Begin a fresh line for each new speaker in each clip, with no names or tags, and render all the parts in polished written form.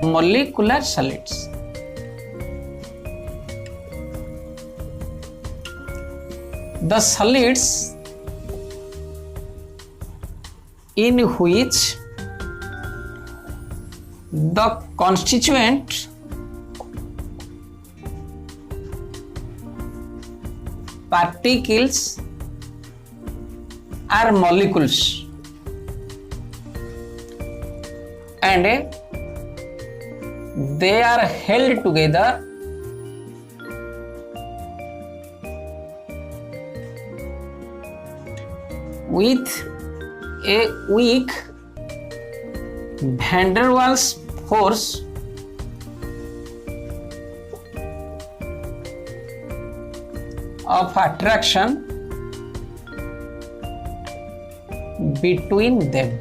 molecular solids. The solids in which the constituent particles are molecules and they are held together with a weak van der Waals force of attraction between them.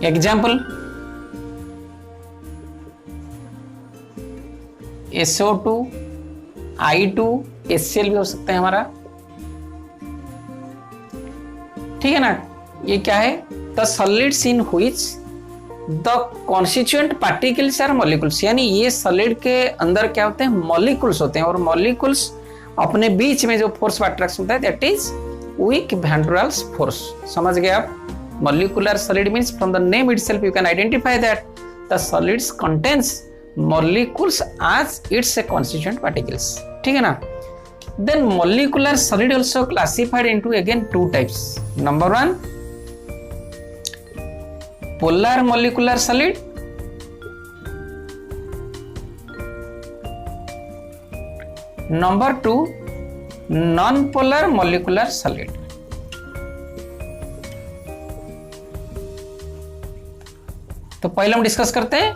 Example, SO2, I2, HCl भी हो सकते हैं हमारा, ठीक है ना। ये क्या है? The solids in which the constituent particles are molecules, यानी ये सॉलिड के अंदर क्या होते हैं? मॉलिक्यूल्स होते हैं, और मॉलिक्यूल्स अपने बीच में जो फोर्स ऑफ अट्रैक्शन होता है that is weak van der Waals force. समझ गए आप? Molecular solid means from the name itself you can identify that the solids contains molecules as its constituent particles, ठीक है ना। Then molecular solid also classified into again two types. Number one, polar molecular solid. Number two, non-polar molecular solid. तो पहले हम discuss करते हैं,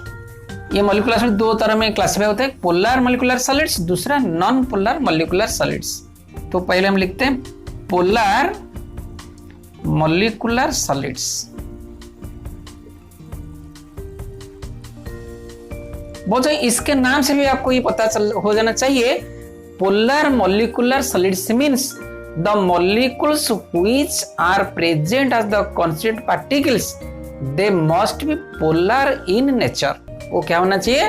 ये molecular solid दो तरह में क्लासिफाई होते हैं, पोलर मॉलिक्यूलर सॉलिड्स, दूसरा नॉन पोलर मॉलिक्यूलर सॉलिड्स। तो पहले हम लिखते हैं पोलर मॉलिक्यूलर सॉलिड्स। बहुत इसके नाम से भी आपको ये पता हो जाना चाहिए, polar molecular solids means the molecules which are present as the constituent particles they must be polar in nature. वो क्या होना चाहिए?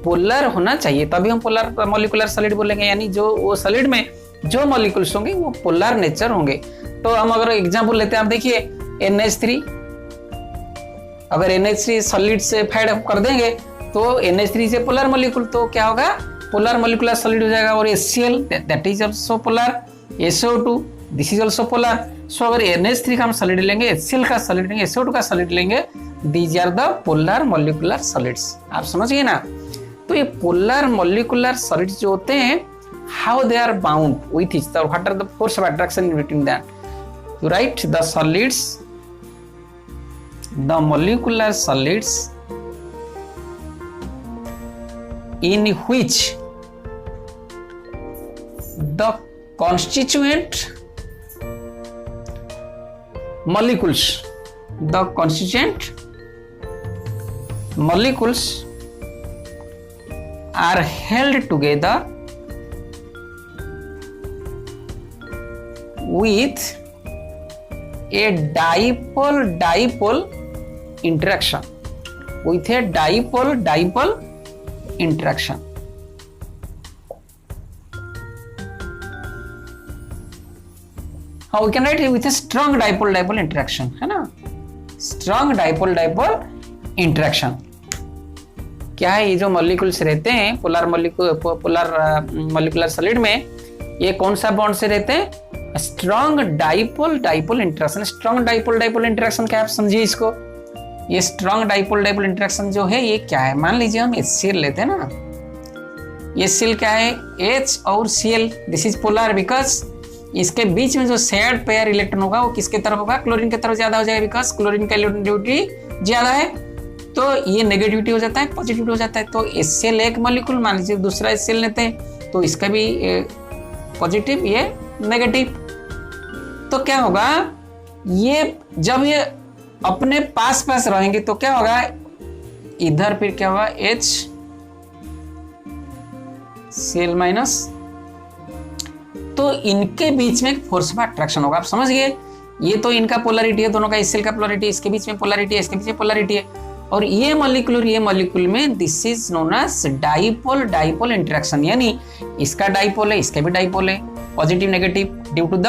पोलर होना चाहिए, तभी हम पोलर मॉलिक्यूलर सॉलिड बोलेंगे, यानी जो वो सॉलिड में जो मॉलिक्यूल्स होंगे वो पोलर नेचर होंगे। तो हम अगर एग्जांपल लेते हैं, आप देखिए NH3, अगर NH3 सॉलिड से फेड कर देंगे तो NH3 से पोलर मॉलिक्यूल, तो क्या होगा? पोलर मॉलिक्यूलर सॉलिड हो जाएगा। और HCl that is also polar, SO2 this is also polar. So अगर NH3 का हम सॉलिड लेंगे, HCl का सॉलिड लेंगे, SO2 का सॉलिड लेंगे, these are the polar molecular solids. आप समझ गए ना। तो ये पोलर मॉलिक्यूलर सॉलिड्स जो होते हैं, how they are bound with each other, what are the force of attraction in between that, you write the solids, the molecular solids in which the constituent molecules are held together with a dipole interaction, interaction. How we can write it? With a strong dipole interaction, है ना? Strong dipole interaction. क्या है? ये जो molecules रहते हैं polar molecular solid में, ये कौन सा बॉन्ड से रहते हैं? Strong dipole interaction. Strong dipole interaction क्या है, आप समझिए इसको। ये स्ट्रॉन्ग डाइपोल इंटरेक्शन जो है ये क्या है? मान लीजिए हम HCl लेते हैं ना, ये HCl क्या है? H और Cl, this is polar because इसके बीच में जो शेयर्ड पेयर इलेक्ट्रॉन होगा वो किसके तरफ होगा? क्लोरीन की तरफ ज्यादा हो जाएगा, बिकॉज क्लोरीन का इलेक्ट्रोनेगेटिविटी ज्यादा है, तो ये नेगेटिविटी हो जाता है, पॉजिटिविटी हो जाता है। तो HCl एक मॉलिक्यूल, मान लीजिए दूसरा HCl लेते हैं, तो इसका भी पॉजिटिव, ये नेगेटिव। तो क्या होगा? ये जब ये अपने पास रहेंगे तो क्या होगा? इधर फिर क्या होगा? HCl माइनस, तो इनके बीच में फोर्स ऑफ अट्रैक्शन होगा। आप समझ गए? ये तो इनका पोलरिटी है, दोनों का HCl का पोलरिटी, इसके बीच में पोलरिटी है, इसके बीच में पोलरिटी है। और ये मॉलिक्यूल में this is known as dipole dipole interaction, यानी इसका डाइपोल है, इसका भी डाइपोल है, positive negative due to the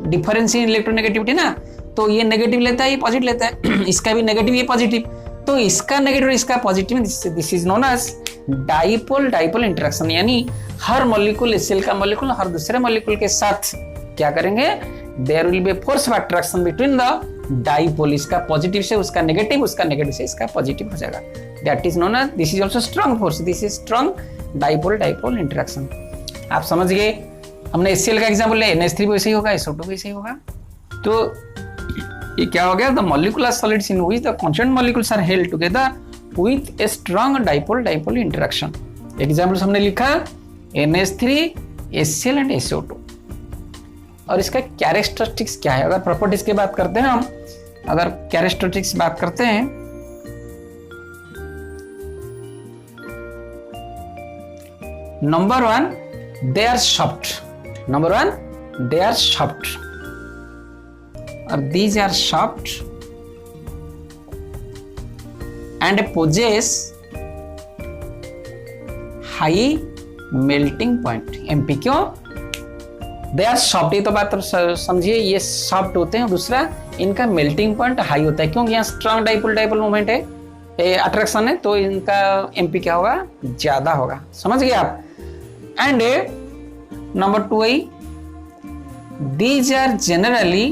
difference in electronegativity ना, तो ये नेगेटिव लेता है, ये पॉजिटिव लेता है, इसका भी नेगेटिव, ये पॉजिटिव, तो इसका नेगेटिव इसका positive, this is known as dipole dipole interaction, यानी हर मॉलिक्यूल HCl का मॉलिक्यूल हर दूसरे मॉलिक्यूल के साथ क्या करेंगे, there will be force of attraction between the dipole, इसका पॉजिटिव से उसका नेगेटिव से इसका पॉजिटिव हो जाएगा, that is known as, this is also strong force, this is strong dipole dipole interaction. आप समझ गए, हमने HCl का एग्जांपल लिया, NH3 वैसे ही होगा, SO2 वैसे ही होगा। तो ये क्या हो गया, the molecular solids in which the constant molecules are held together with a strong dipole dipole interaction. Examples हमने लिखा NH3, HCl एंड SO2। और इसका कैरेक्टरिस्टिक्स क्या है, अगर प्रॉपर्टीज की बात करते हैं हम, अगर कैरेक्टरिस्टिक्स बात करते हैं, number 1 they are soft, number 1 they are soft, और these are soft and possess high melting point। MP क्यों, दे आर सॉफ्ट, ये तो बात समझिए, ये सॉफ्ट होते हैं, दूसरा इनका मेल्टिंग पॉइंट हाई होता है, क्योंकि यहाँ स्ट्रांग डाइपोल डाइपोल मूवमेंट है, अट्रैक्शन है, तो इनका MP क्या होगा, ज्यादा होगा। समझ गए आप। And number 2 I, these are generally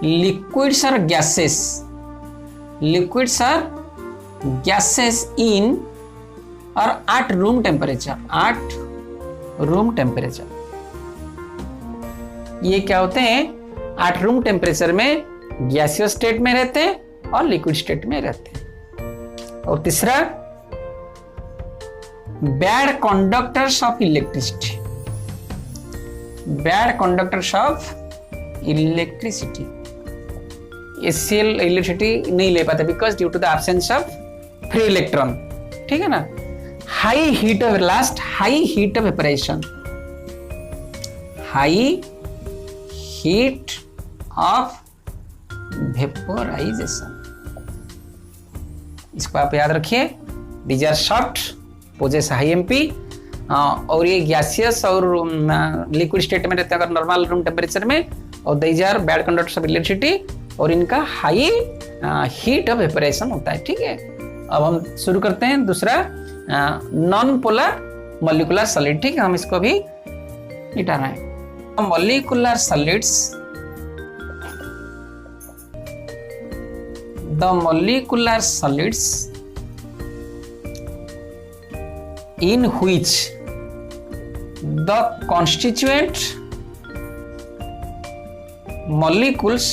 liquids or gases, liquids or gases in or at room temperature, at room temperature। ये क्या होते हैं, at room temperature में गैसियस स्टेट में रहते हैं और लिक्विड स्टेट में रहते हैं। और तीसरा, bad conductors of electricity, bad conductors of electricity. HCl electricity नहीं ले पाते because due to the absence of free electron, ठीक है ना। High heat of last, high heat of vaporisation, high heat of vaporisation, इसको आप याद रखिए। These are soft, possess high MP, और ये गैसियस और लिक्विड स्टेट में रहते हैं अगर नॉर्मल रूम टेम्परेचर में, और these are bad conductors of electricity, और इनका हाई हीट ऑफ वेपोरेशन होता है, ठीक है। अब हम शुरू करते हैं दूसरा, नॉन पोलर मॉलिक्यूलर सॉलिड, ठीक है, हम इसको भी मिटाना है। Molecular solids, the molecular solids in which the constituent molecules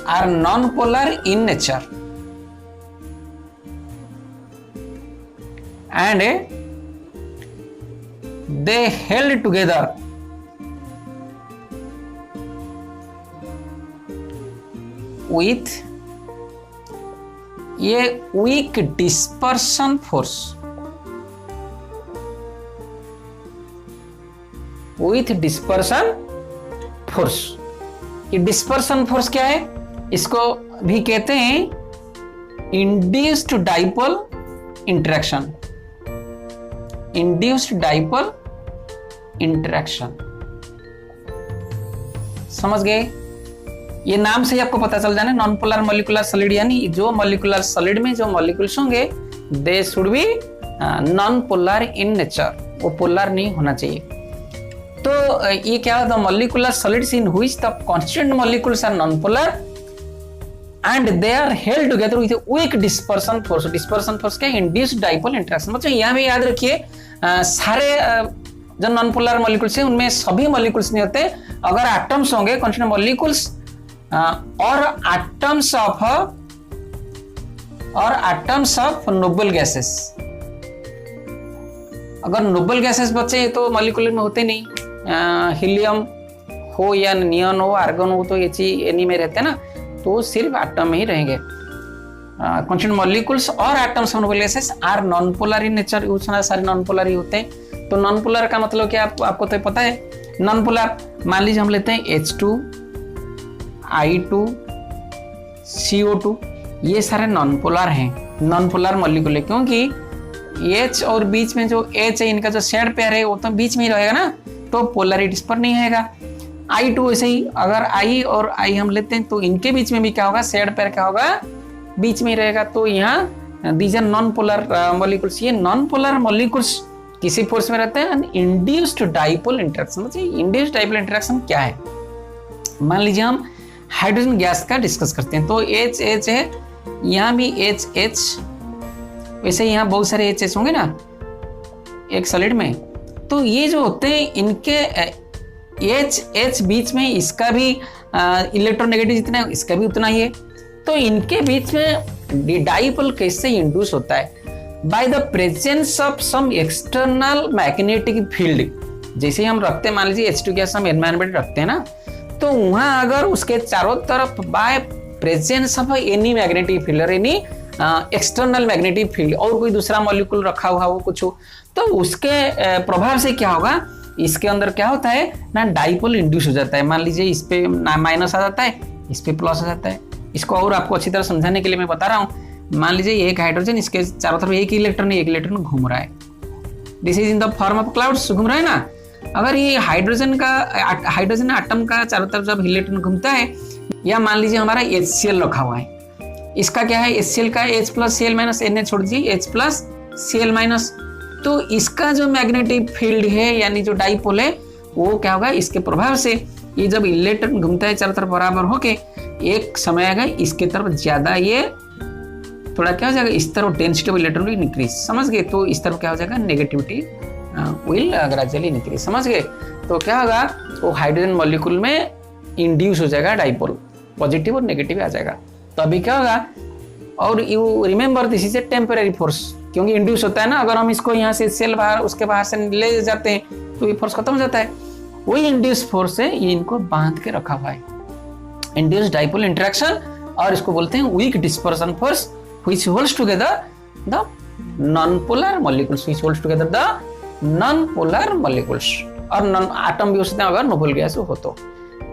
are non-polar in nature and they held together with ये weak dispersion force, with dispersion force. ये डिस्पर्सन फोर्स क्या है, इसको भी कहते हैं induced dipole interaction, induced dipole interaction. समझ गए, ये नाम से ही आपको पता चल जाना, नॉन पोलर मॉलिक्यूलर सॉलिड, यानी जो मॉलिक्यूलर सॉलिड में जो मॉलिक्यूल्स होंगे they should be non polar in nature, वो पोलर नहीं होना चाहिए। तो ये क्या होता है, molecular solids in which the constant molecules are non polar and they are held together with weak dispersion force. Dispersion force क्या, इंड्यूस्ड डाइपोल इंटरेक्शन। मतलब यहाँ भी याद रखिए, सारे जो नॉन पोलर मॉलिक्यूल्स हैं उनमें सभी मॉलिक्यूल्स नहीं होते, अगर एटम्स होंगे कांस्टेंट मॉलिक्यूल्स और एटम्स ऑफ नोबल गैसेस। अगर नोबल गैसेस बचे तो मॉलिक्यूलर में होते नहीं, हीलियम हो या नियॉन हो, आर्गन हो, तो ये चीज एनी में रहते हैं ना, तो सिर्फ एटम में ही रहेंगे। कांस्टेंट मॉलिक्यूल्स और atoms of noble gases are non polar in nature, सारे नॉन पोलर ही होते हैं। तो नॉन पोलर का मतलब क्या आपको तो पता है, नॉन पोलर मान लीजिए हम लेते हैं H2 I2 CO2, ये सारे नॉन पोलर हैं, नॉन पोलर मॉलिक्यूल है, क्योंकि H और बीच में जो H है इनका जो शेड पेयर है वो तो बीच में ही रहेगा ना, तो पोलरिटीज पर नहीं रहेगा। I2 ऐसे ही, अगर I और I हम लेते हैं तो इनके बीच में भी क्या होगा, शेड पेयर क्या होगा, बीच में ही रहेगा। तो यहाँ these are non polar molecules. ये नॉन पोलर मॉलिक्यूल्स किसी फोर्स में रहते हैं। Induced dipole interaction, induced dipole interaction क्या है? मान लीजिए हम हाइड्रोजन गैस का डिस्कस करते हैं, तो H है, यहाँ भी H, वैसे यहाँ बहुत सारे H होंगे ना एक सॉलिड में, तो ये जो होते हैं इनके H बीच में, इसका भी इलेक्ट्रोनेगेटिव जितना है इसका भी उतना ही है, तो इनके बीच में डाइपोल कैसे इंड्यूस होता है? By the presence of some external magnetic field. जैसे हम रखते हैं, मान लीजिए H2 गैस हम एनवायरनमेंट रखते हैं ना, तो वहां अगर उसके चारों तरफ by presence of any magnetic field और एनी एक्सटर्नल मैग्नेटिक फील्ड और कोई दूसरा मॉलिक्यूल रखा हुआ हो कुछ हो, तो उसके प्रभाव से क्या होगा, इसके अंदर क्या होता है ना, डाइपोल इंड्यूस हो जाता है। मान लीजिए इस पे माइनस आ जाता है, इस पे प्लस आ जाता है। इसको और आपको अच्छी तरह समझाने के लिए मैं बता रहा हूँ। मान लीजिए एक हाइड्रोजन, इसके चारों तरफ एक इलेक्ट्रॉन घूम रहा है, this is in the form of clouds, घूम रहा है ना। अगर ये हाइड्रोजन एटम का चारों तरफ जब इलेक्ट्रॉन घूमता है, या मान लीजिए हमारा HCl रखा हुआ है, इसका क्या है, HCl का H+Cl- Na छोड़ दीजिए, H+Cl-, तो इसका जो मैग्नेटिक फील्ड है यानी जो डाइपोल है वो क्या होगा, इसके प्रभाव से ये जब इलेक्ट्रॉन घूमता है चारों तरफ बराबर होके, एक समय आएगा इसके तरफ ज्यादा, ये थोड़ा क्या हो जाएगा, इस तरफ डेंसिटी ऑफ इलेक्ट्रॉन भी इंक्रीज, समझ गए? तो इस तरफ क्या हो जाएगा, नेगेटिविटी विल ग्रेजुअली इंक्रीज, समझ गए? तो क्या होगा, वो हाइड्रोजन मॉलिक्यूल में इंड्यूस हो जाएगा डाइपोल, पॉजिटिव और नेगेटिव आ जाएगा। तो अभी क्या होगा, और you remember this is a temporary force, क्योंकि इंड्यूस होता है ना, अगर हम इसको यहाँ से सेल बाहर उसके बाहर से ले जाते हैं तो ये फोर्स खत्म हो जाता है। वही इंड्यूस फोर्स है, ये इनको बांध के रखा हुआ है, इंड्यूस डाइपोल इंटरेक्शन, और इसको बोलते हैं weak dispersion force which holds together the non-polar molecules, which holds together the non-polar molecules. और नॉन एटम भी हो सकते हैं अगर नोबल गैस हो तो।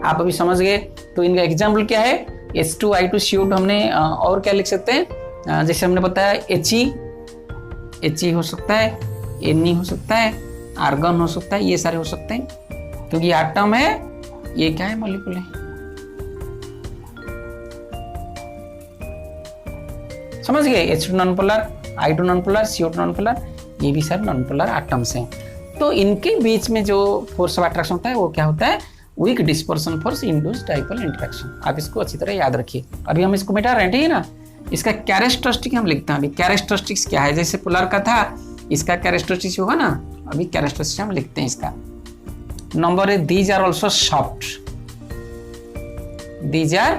आप अभी समझ गए। तो इनका एग्जाम्पल क्या है, H2 I2 CO2 हमने और क्या लिख सकते हैं, जैसे हमने बताया He हो सकता है, Ne हो सकता है, आर्गन हो सकता है, ये सारे हो सकते हैं, क्योंकि ये एटम है, ये क्या है, मॉलिक्यूल है। समझ गए? H2 non polar, I2 non polar, CO2 non polar, ये भी सारे नॉन पोलर एटम्स हैं। तो इनके बीच में जो फोर्स ऑफ अट्रैक्शन होता है वो क्या होता है, weak dispersion force induced dipole interaction. आप इसको अच्छी तरह याद रखिए। अभी हम इसको मिटा रहे हैं, ठीक है ना। इसका कैरेक्टरिस्टिक हम लिखते हैं। अभी कैरेक्टरिस्टिक्स क्या है, जैसे पोलर का था, इसका कैरेक्टरिस्टिक्स होगा ना, अभी कैरेक्टरिस्टिक्स हम लिखते हैं इसका। नंबर है, these are also soft, these are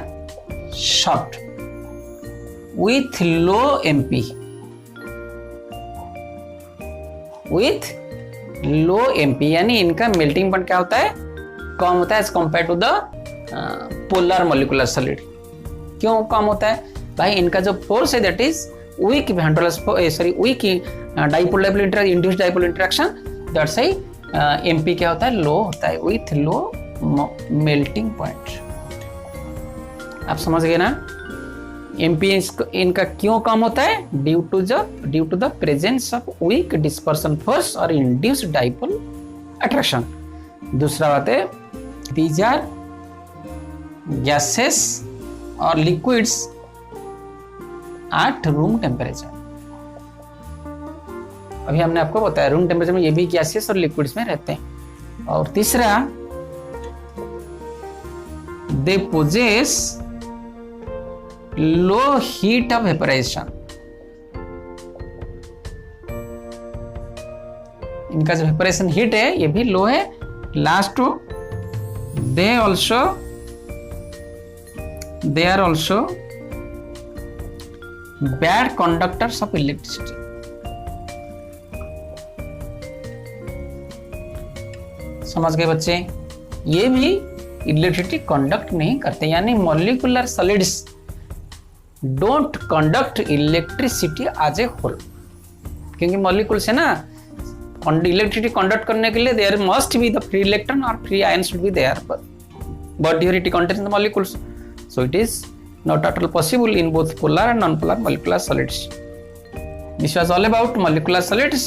soft with low MP, with low MP, यानी इनका मेल्टिंग पॉइंट क्या होता है, कम होता है as compared to the polar molecular solid. क्यों कम होता है भाई, इनका जो फोर्स है that is weak weak dipole induced dipole interaction, that's why MP क्या होता है, लो होता है, विथ लो मेल्टिंग पॉइंट। आप समझ गए ना। MP इनका क्यों कम होता है, due to the presence of weak dispersion force और इंड्यूस्ड डाइपोल अट्रैक्शन। दूसरा बात है, दीज आर गैसेस और लिक्विड्स एट रूम टेम्परेचर। अभी हमने आपको बताया रूम टेम्परेचर में ये भी गैसेस और लिक्विड्स में रहते हैं। और तीसरा, they possess low heat of vaporisation. इनका जो वेपराइजेशन हीट है ये भी लो है। Last two, they are also bad conductors of electricity. समझ गए बच्चे, ये भी इलेक्ट्रिसिटी कंडक्ट नहीं करते, यानी molecular solids don't conduct electricity as a whole. क्योंकि मॉलिक्यूल से ना इलेक्ट्रिसिटी कंडक्ट करने के लिए there must be the free electron और free ion should be there, but here it contains the molecules, so it is not at all possible in both polar and non-polar molecular solids. This was all about molecular solids.